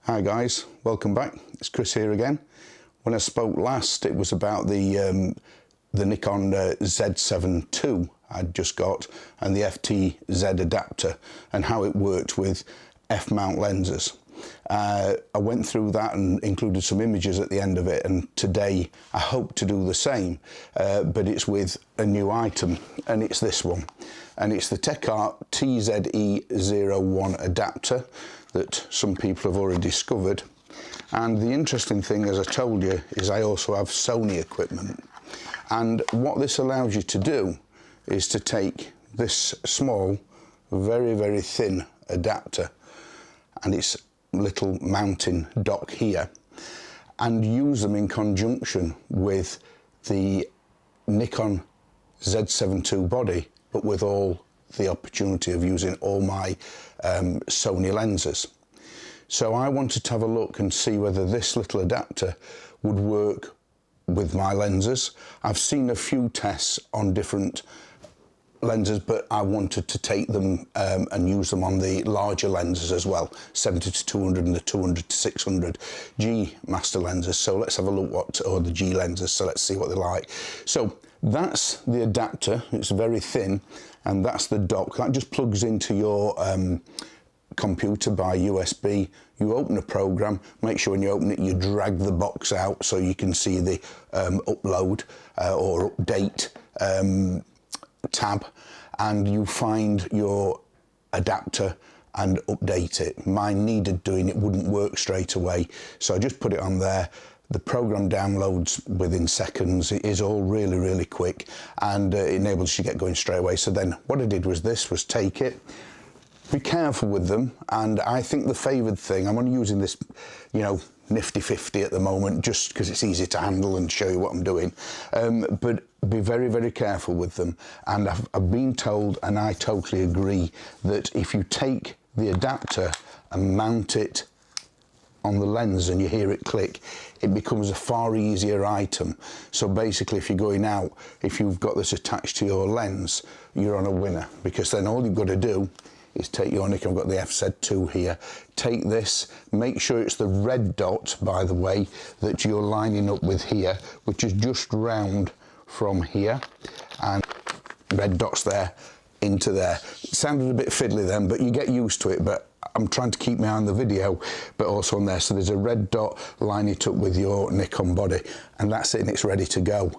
Hi guys, welcome back. It's Chris here again. When I spoke last, it was about the Nikon Z7 II I'd just got and the FTZ adapter and how it worked with f-mount lenses. I went through that and included some images at the end of it, and today I hope to do the same, but it's with a new item, and it's this one. And it's the Techart TZE-01 adapter that some people have already discovered. And the interesting thing, as I told you, is I also have Sony equipment. And what this allows you to do is to take this small, very, very thin adapter and its little mounting dock here and use them in conjunction with the Nikon Z7 II body, but with all the opportunity of using all my Sony lenses. So I wanted to have a look and see whether this little adapter would work with my lenses. I've seen a few tests on different lenses, but I wanted to take them and use them on the larger lenses as well, 70 to 200 and the 200 to 600 G master lenses. So let's have a look or the G lenses, so let's see what they're like. So that's the adapter, it's very thin, and that's the dock. That just plugs into your computer by USB. You open a program, make sure when you open it you drag the box out so you can see the upload or update tab, and you find your adapter and update it. Mine needed doing, it wouldn't work straight away, so I just put it on there. The program downloads within seconds. It is all really, really quick, and it enables you to get going straight away. So then what I did was take it, be careful with them, and I think the favoured thing, I'm only using this, you know, nifty 50 at the moment, just because it's easy to handle and show you what I'm doing, but be very, very careful with them. And I've been told, and I totally agree, that if you take the adapter and mount it on the lens and you hear it click, it becomes a far easier item. So basically, if you're going out, if you've got this attached to your lens, you're on a winner, because then all you've got to do is take your Nikon. I've got the FZ2 here. Take this, make sure it's the red dot, by the way, that you're lining up with here, which is just round from here, and red dots there into there. It sounded a bit fiddly then, but you get used to it. But I'm trying to keep my eye on the video, but also on there. So there's a red dot, line it up with your Nikon body, and that's it, and it's ready to go.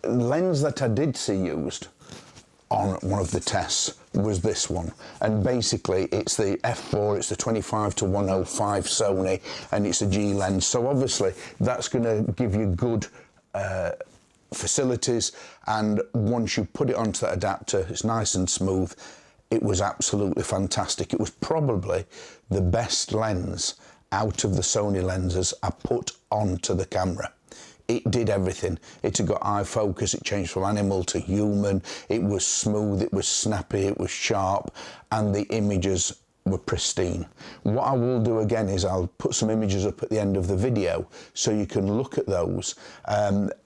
The lens that I did see used on one of the tests was this one, and basically it's the f4, it's the 25 to 105 Sony, and it's a G lens. So obviously that's going to give you good facilities, and once you put it onto that adapter, it's nice and smooth. It was absolutely fantastic. It was probably the best lens out of the Sony lenses I put onto the camera. It did everything. It had got eye focus, it changed from animal to human, it was smooth, it was snappy, it was sharp, and the images were pristine. What I will do again is I'll put some images up at the end of the video so you can look at those,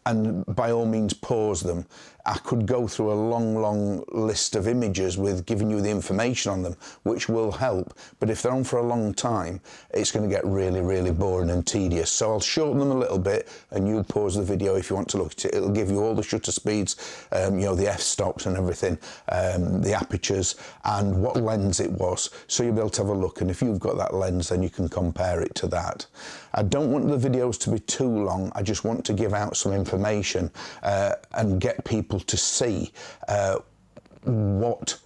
and by all means pause them. I could go through a long list of images with giving you the information on them, which will help, but if they're on for a long time, it's going to get really boring and tedious. So I'll shorten them a little bit, and you pause the video if you want to look at it. It'll give you all the shutter speeds, you know, the f-stops and everything, the apertures, and what lens it was, so you'll be able to have a look. And if you've got that lens, then you can compare it to that. I don't want the videos to be too long. I just want to give out some information and get people to see what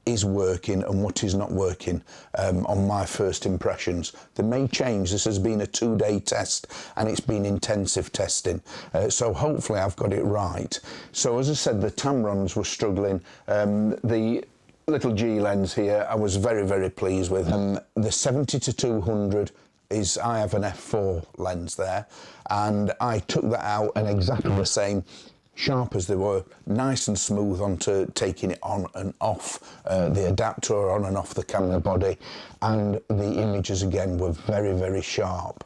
is working and what is not working on my first impressions. They may change. This has been a 2-day test, and it's been intensive testing, so hopefully I've got it right. So as I said, the Tamrons were struggling. The little G lens here I was very pleased with. The 70 to 200 is, I have an f4 lens there, and I took that out, and exactly the same, sharp as they were, nice and smooth onto taking it on and off the adapter, or on and off the camera body, and the images again were very sharp.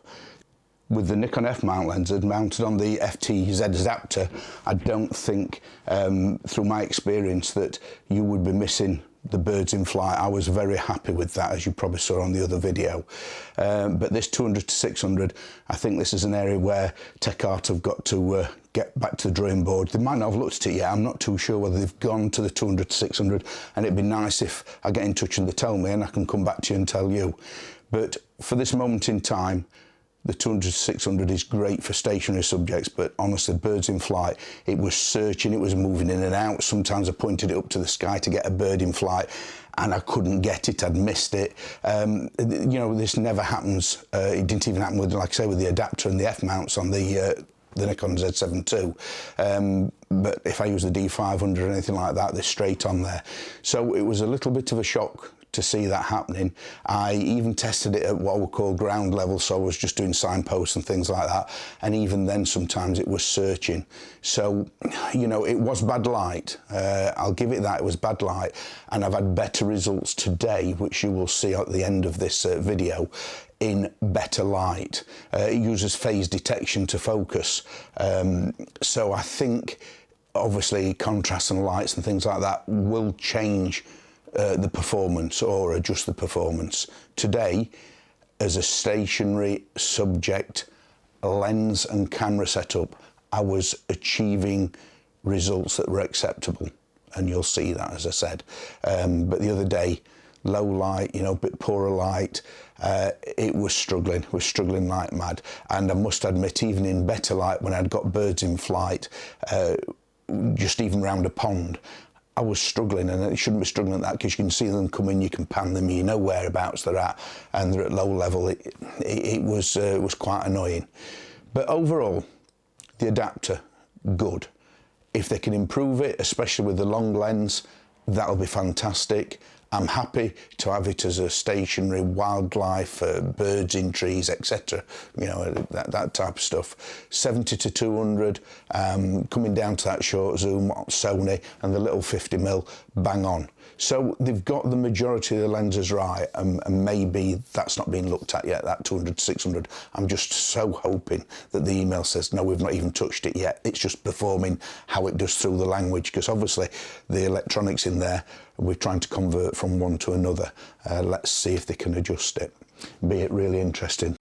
With the Nikon f-mount lenses mounted on the FTZ adapter, I don't think, through my experience, that you would be missing the birds in flight. I was very happy with that, as you probably saw on the other video. But this 200 to 600, I think this is an area where Techart have got to get back to the drawing board. They might not have looked at it yet. I'm not too sure whether they've gone to the 200 to 600, and it'd be nice if I get in touch and they tell me and I can come back to you and tell you. But for this moment in time, the 200 to 600 is great for stationary subjects, but honestly, birds in flight, it was searching, it was moving in and out. Sometimes I pointed it up to the sky to get a bird in flight and I couldn't get it, I'd missed it. You know, this never happens. It didn't even happen with, like I say, with the adapter and the F-mounts on the Nikon Z7ii II. But if I use the D500 or anything like that, they're straight on there. So it was a little bit of a shock to see that happening. I even tested it at what I would call ground level, so I was just doing signposts and things like that, and even then sometimes it was searching. So, you know, it was bad light. I'll give it that, it was bad light, and I've had better results today, which you will see at the end of this video, in better light. It uses phase detection to focus. So I think, obviously, contrast and lights and things like that will change the performance or adjust the performance. Today, as a stationary subject, lens and camera setup, I was achieving results that were acceptable, and you'll see that, as I said. But the other day, low light, you know, a bit poorer light, it was struggling like mad. And I must admit, even in better light, when I'd got birds in flight, just even round a pond, I was struggling, and it shouldn't be struggling at that, because you can see them come in, you can pan them, you know whereabouts they're at, and they're at low level. It was quite annoying. But overall, the adapter, good. If they can improve it, especially with the long lens, that'll be fantastic. I'm happy to have it as a stationary wildlife, birds in trees, etc. You know, that type of stuff. 70 to 200, coming down to that short zoom, Sony, and the little 50mm, bang on. So they've got the majority of the lenses right, and maybe that's not being looked at yet, that 200 to 600. I'm just so hoping that the email says, no, we've not even touched it yet. It's just performing how it does through the language, because obviously the electronics in there, we're trying to convert from one to another. Let's see if they can adjust it. Be it really interesting.